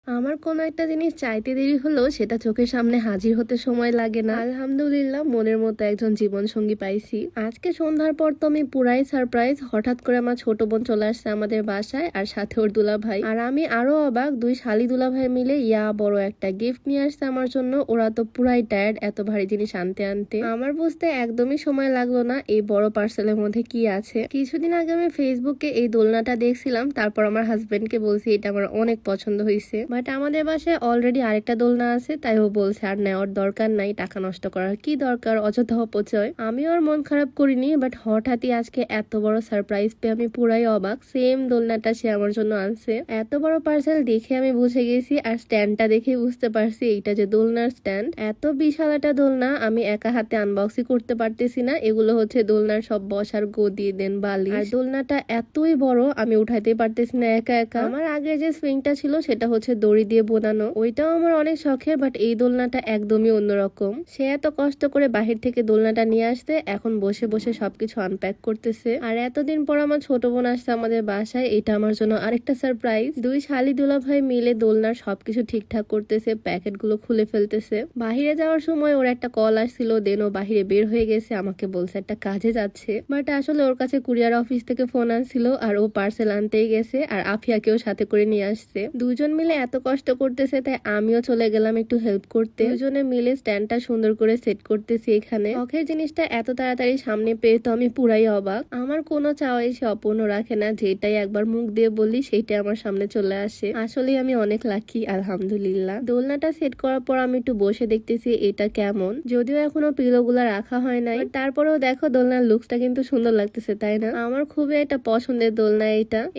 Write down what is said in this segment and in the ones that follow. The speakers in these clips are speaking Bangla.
আমার কোনো একটা জিনিস চাইতে দেরি হলেও সেটা চোখের সামনে হাজির হতে সময় লাগে না। আলহামদুলিল্লাহ, মনের মতো একজন জীবন সঙ্গী পাইছি। আজকে সন্ধ্যার পর তো আমি পুরাই সারপ্রাইজ। হঠাৎ করে আমার ছোট বোন চলে আসছে আমাদের বাসায়, আর সাথে ওর দুলা ভাই। আর আমি আরো অবাক, দুই শালি দুলা ভাই মিলে বড় একটা গিফট নিয়ে আসছে আমার জন্য। ওরা তো পুরাই টায়ার্ড এত ভারী জিনিস আনতে আনতে। আমার বুঝতে একদমই সময় লাগলো না এই বড় পার্সেলের মধ্যে কি আছে। কিছুদিন আগে আমি ফেসবুকে এই দোলনাটা দেখছিলাম, তারপর আমার হাজবেন্ডকে বলছি এটা আমার অনেক পছন্দ হয়েছে। বাট আমাদের বাসায় অলরেডি আরেকটা দোলনা আছে, তাই ও বলছে আর নেওয়ার দরকার নাই, টাকা নষ্ট করার কি দরকার, অযথা অপচয়। আমিও আর মন খারাপ করিনি, বাট হঠাৎই আজকে এত বড় সারপ্রাইজ পেয়ে আমি পুরাই অবাক। সেম দোলনাটা সে আমার জন্য আনছে। এত বড় পার্সেল দেখে আমি বুঝে গেছি, আর স্ট্যান্ডটা দেখে বুঝতে পারছি এইটা যে দোলনার স্ট্যান্ড। এত বিশাল একটা দোলনা আমি একা হাতে আনবক্সই করতে পারতেছি না। এগুলো হচ্ছে দোলনার সব বসার গদি, দেন বালি। আর দোলনাটা এতই বড় আমি উঠাইতে পারতেছি না একা একা। আমার আগে যে সুইংটা ছিল সেটা হচ্ছে দড়ি দিয়ে বোনানো, ওইটাও আমার অনেক শখের, বাট এই দোলনাটা একদমই অন্যরকম। সে এত কষ্ট করে বাহির থেকে দোলনাটা নিয়ে আসতে এখন বসে বসে সবকিছু আনপ্যাক করতেছে। আর এতদিন পর আমার ছোট বোন আসছে আমাদের বাসায়, এটা আমার জন্য আরেকটা সারপ্রাইজ। দুই শালি দুলা ভাই মিলে দোলনার সবকিছু ঠিকঠাক করতেছে, প্যাকেট গুলো খুলে ফেলতেছে। বাহিরে যাওয়ার সময় ওর একটা কল আসছিল, দেন ও বাহিরে বের হয়ে গেছে, আমাকে বলছে একটা কাজে যাচ্ছে। বাট আসলে ওর কাছে কুরিয়ার অফিস থেকে ফোন আসছিল, আর ও পার্সেল আনতেই গেছে, আর আফিয়াকেও সাথে করে নিয়ে আসছে। দুজন মিলে এত কষ্ট করতেছে, তাই আমিও চলে গেলাম একটু হেল্প করতে। দুজনে মিলে স্ট্যান্ডটা সুন্দর করে সেট করতেছি এখানে। শখের জিনিসটা এত তাড়াতাড়ি সামনে পেয়ে তো আমি পুরাই অবাক। আমার কোনো চাওয়াই সে অপূর্ণ রাখে না, যেটাই একবার মুখ দিয়ে বলি সেইটাই আমার সামনে চলে আসে। আসলে আমি অনেক লাকি, আলহামদুলিল্লাহ। দোলনাটা সেট করার পর আমি একটু বসে দেখতেছি এটা কেমন, যদিও এখনো পিলো গুলা রাখা হয় নাই, তারপরেও দেখো দোলনার লুকসটা কিন্তু সুন্দর লাগতেছে, তাই না? আমার খুবই একটা পছন্দের দোলনা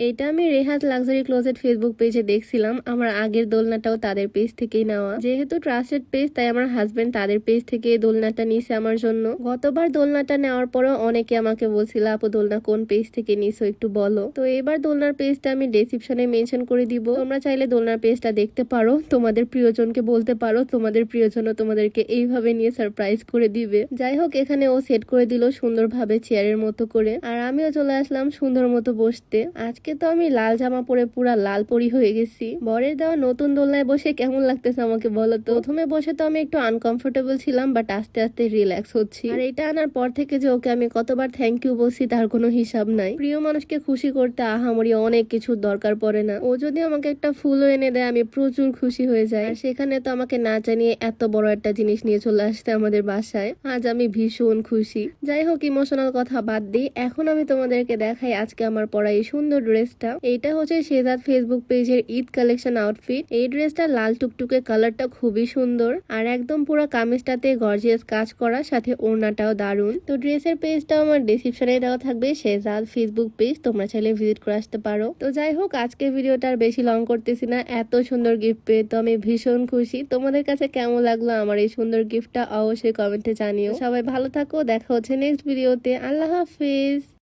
এটা আমি রেহাজ লাক্সারি ক্লোজেট ফেসবুক পেজে দেখছিলাম। আমার আগের দোলনাটাও তাদের পেজ থেকেই নেওয়া, যেহেতু ট্রাস্টেড পেজ তাই আমার হাজবেন্ড তাদের পেজ থেকে দোলনাটা নিছে আমার জন্য। গতবার দোলনাটা নেওয়ার পরও অনেকে আমাকে বলছিল আপু দোলনা কোন পেজ থেকে নিছো একটু বলো। তো এবার দোলনার পেজটা আমি ডেসক্রিপশনে মেনশন করে দিব, তোমরা চাইলে দোলনার পেজটা দেখতে পারো, তোমাদের প্রিয়জনকে বলতে পারো, তোমাদের প্রিয়জনও তোমাদেরকে এইভাবে নিয়ে সারপ্রাইজ করে দিবে। যাই হোক, এখানে ও সেট করে দিল সুন্দরভাবে চেয়ারের মতো করে, আর আমিও চলে আসলাম সুন্দর মতো বসতে। আজকে তো আমি লাল জামা পরে পুরা লাল পরি হয়ে গেছি। বরের দেওয়া নতুন দোলনায় বসে কেমন লাগতেছে আমাকে বলো তো। প্রথমে বসে তো আমি একটু আনকমফোর্টেবল ছিলাম, বাট আস্তে আস্তে রিল্যাক্স হচ্ছি। আর এটা আনার পর থেকে যে ওকে আমি কতবার থ্যাংক ইউ বলছি তার কোনো হিসাব নাই। প্রিয় মানুষকে খুশি করতে আহামরি অনেক কিছুর দরকার পড়ে না। ও যদি আমাকে একটা ফুলও এনে দেয় আমি প্রচুর খুশি হয়ে যাই। আর সেখানে তো আমাকে না জানিয়ে এত বড় একটা জিনিস নিয়ে চলে আসছে আমাদের বাসায়। আজ আমি ভীষণ খুশি। যাই হোক, ইমোশনাল কথা বাদ দিই, এখন আমি তোমাদেরকে দেখাই আজকে আমার পরা এই সুন্দর ড্রেসটা। এইটা হচ্ছে শেজাদ ফেসবুক পেজের ঈদ কালেকশন আউটফিট। এই ড্রেসটা লাল টুকটুকে কালারটা খুবই সুন্দর, আর একদম পুরো কামিজটাতে গর্জিয়াস কাজ করা, সাথে ওড়নাটাও দারুন। তো ড্রেসের পেজটাও আমার ডেসক্রিপশনে দেওয়া থাকবে, শেজাদ ফেসবুক পেজ, তোমরা চাইলে ভিজিট করে আসতে পারো। তো যাই হোক, আজকে ভিডিওটা আর বেশি লং করতেছি না। এত সুন্দর গিফট পেয়ে তো আমি ভীষণ খুশি। তোমাদের কাছে কেমন লাগলো আমার এই সুন্দর গিফটটা অবশ্যই কমেন্টে জানিও। সবাই ভালো থাকো, দেখা হচ্ছে নেক্সট ভিডিওতে। আল্লাহ হাফিজ।